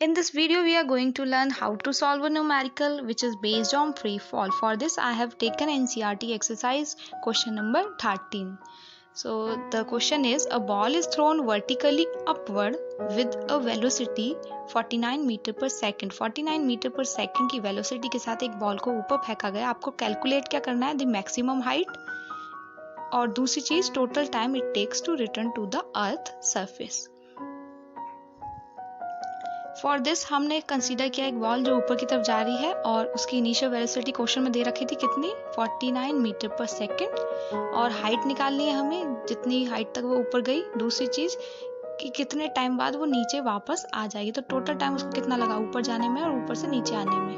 In this video, we are going to learn how to solve a numerical which is based on free fall. For this, I have taken NCERT exercise question number 13. So the question is, a ball is thrown vertically upward with a velocity 49 meter per second. 49 meter per second की velocity के साथ एक ball को ऊपर फेंका गया. आपको calculate क्या करना है, द मैक्सिमम हाइट और दूसरी चीज total time it takes to return to the earth surface. For this हमने कंसीडर किया एक बॉल जो ऊपर की तरफ जा रही है और उसकी इनिशियल वेलोसिटी क्वेश्चन में दे रखी थी कितनी, 49 मीटर पर सेकंड, और हाइट निकालनी है हमें जितनी हाइट तक वो ऊपर गई. दूसरी चीज कि कितने टाइम बाद वो नीचे वापस आ जाएगी, तो टोटल टाइम उसको कितना लगा ऊपर जाने में और ऊपर से नीचे आने में.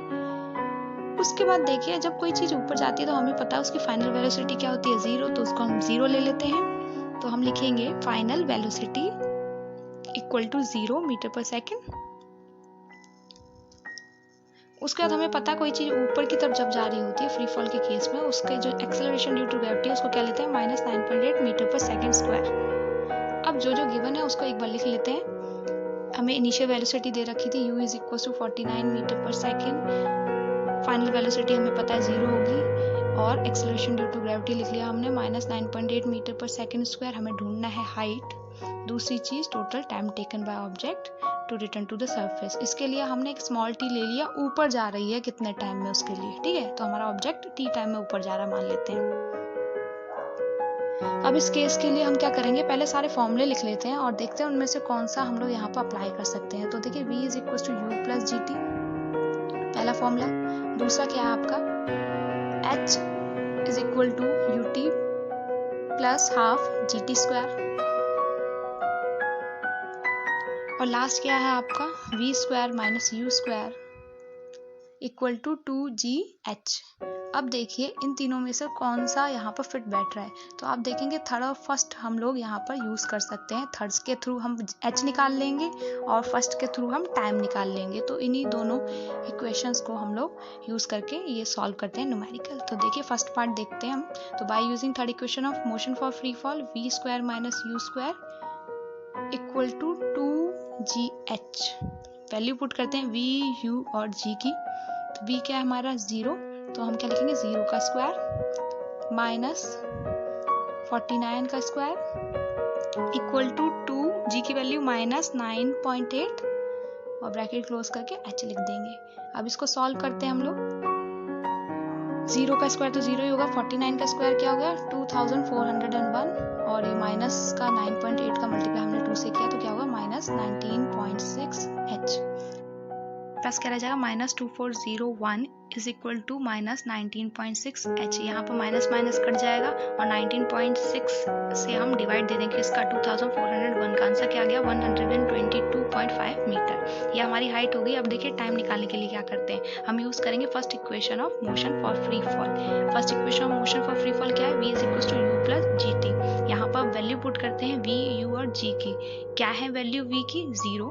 उसके बाद देखिए, जब कोई चीज ऊपर जाती है तो हमें पता है उसकी फाइनल वेलोसिटी क्या होती है, 0, तो उसको हम 0 ले लेते हैं. तो हम लिखेंगे final velocity equal to 0 meter per second. उसके बाद हमें पता कोई चीज ऊपर की तरफ जब जा रही होती है फ्री फॉल के केस में, उसके जो एक्सेलरेशन ड्यू टू ग्रेविटी है उसको क्या लेते हैं, -9.8 मीटर पर सेकंड स्क्वायर. अब जो गिवन है उसको एक बार लिख लेते हैं. हमें इनिशियल वेलोसिटी दे रखी थी u is equal to 49 meter per second. Final velocity हमें पता है 0 होगी और एक्सेलरेशन ड्यू टू ग्रेविटी लिख लिया हमने -9.8 मीटर पर सेकंड स्क्वायर. हमें ढूंढना है हाइट. दूसरी चीज total time taken by object to return to the surface. इसके लिए हमने एक स्मॉल टी ले लिया, ऊपर जा रही है कितने टाइम में उसके लिए, ठीक है. तो हमारा ऑब्जेक्ट टी टाइम में ऊपर जा रहा है मान लेते हैं. अब इस केस के लिए हम क्या करेंगे, पहले सारे फॉर्मूले लिख लेते हैं और देखते हैं उनमें से कौन सा हम लोग यहाँ पर अप्लाई कर सकते हैं. तो देखिए v is equal to u plus g t, पहला फॉर्मूला. दूसरा क्या है आपका, h is equal to u t plus half g t square. और लास्ट क्या है आपका, v square minus u square equal to 2gh. अब देखिए इन तीनों में से कौन सा यहाँ पर फिट बैठ रहा है. तो आप देखेंगे थर्ड और फर्स्ट हम लोग यहाँ पर यूज कर सकते हैं. थर्ड के थ्रू हम h निकाल लेंगे और फर्स्ट के थ्रू हम टाइम निकाल लेंगे. तो इन्हीं दोनों इक्वेशंस को हम लोग यूज करके ये सॉल्व करते हैं न्यूमेरिकल. तो देखिए फर्स्ट पार्ट देखते हैं हम. तो by using third equation of motion for free fall, v square minus u square equal to 2gh. Value put करते हैं v, u और g की. तो v क्या है हमारा 0, तो हम क्या लिखेंगे 0 का स्क्वायर माइनस 49 का स्क्वायर इक्वल टू 2, g की वैल्यू -9.8 और ब्रैकेट क्लोज करके h लिख देंगे. अब इसको सॉल्व करते हैं हम लोग. 0 का स्क्वायर तो 0 ही होगा, 49 का स्क्वायर क्या हो गया 2401, और ये माइनस का 9.8 का मल्टीप्लाई हमने 2 से किया तो क्या होगा -19.6h. प्लस क्या रह जाएगा -2401 इज इक्वल टू -19.6h. यहाँ पर माइनस माइनस कट जाएगा और 19.6 से हम डिवाइड दे देंगे इसका 2401 का आंसर क्या गया 122.5 मीटर. ये हमारी हाइट होगी. अब देखिए टाइम निकालने के लिए क्या करते हैं, हम यूज करेंगे first equation of motion for free fall. First equation of motion for free fall क्या है, v is equal to u plus g t. यहाँ पर वैल्यू पुट करते हैं v, u और g की. क्या है वैल्यू v की 0,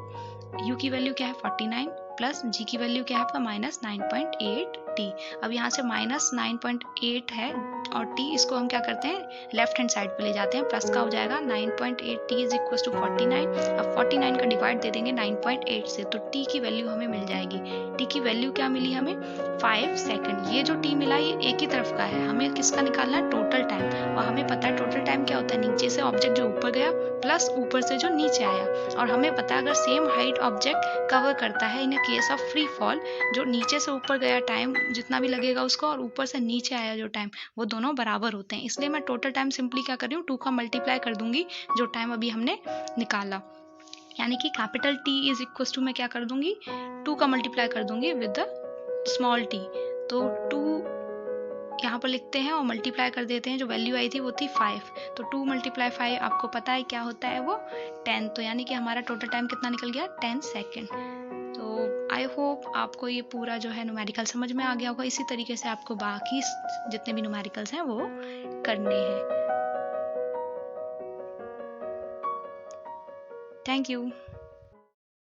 u की वैल्यू क्या है 49 प्लस g की वैल्यू क्या है आपका -9.8 t. अब यहाँ से -9.8 है और t इसको हम क्या करते हैं लेफ्ट हैंड साइड पे ले जाते हैं, प्लस का हो जाएगा 9.8 t इज इक्वल टू 49. अब 49 का डिवाइड दे देंगे 9.8 से, तो t की वैल्यू हमें मिल जाएगी. t की वैल्यू क्या मिली हमें 5 सेकंड. ये जो t मिला ये एक ही तरफ का है, हमें किसका निकालना है टोटल टाइम. और हमें पता है टोटल टाइम क्या होता है, नीचे से ऑब्जेक्ट जो ऊपर गया प्लस ऊपर से जो नीचे आया. और हमें पता है अगर सेम हाइट ऑब्जेक्ट कवर करता है in case of free fall, जो नीचे से ऊपर गया टाइम जितना भी लगेगा उसको और ऊपर से नीचे आया जो टाइम, वो दोनों बराबर होते हैं. इसलिए मैं टोटल टाइम सिंपली क्या कर रही हूँ 2 का मल्टीप्लाई कर दूंगी जो टाइम अभी हमने निकाला. यानी कि capital T is equal to मैं क्या कर दूंगी 2 का मल्टीप्लाई कर दूंगी विद द स्मॉल t. तो 2 यहाँ पर लिखते हैं और मल्टीप्लाई कर देते हैं. जो वैल्यू आई थी वो थी 5, तो 2 × 5 आपको पता है क्या होता है वो 10. तो यानी कि हमारा टोटल टाइम कितना निकल गया 10 सेकेंड. तो आई होप आपको ये पूरा जो है न्यूमेरिकल समझ में आ गया होगा. इसी तरीके से आपको बाकी जितने भी न्यूमेरिकल्स हैं वो करने हैं. Thank you.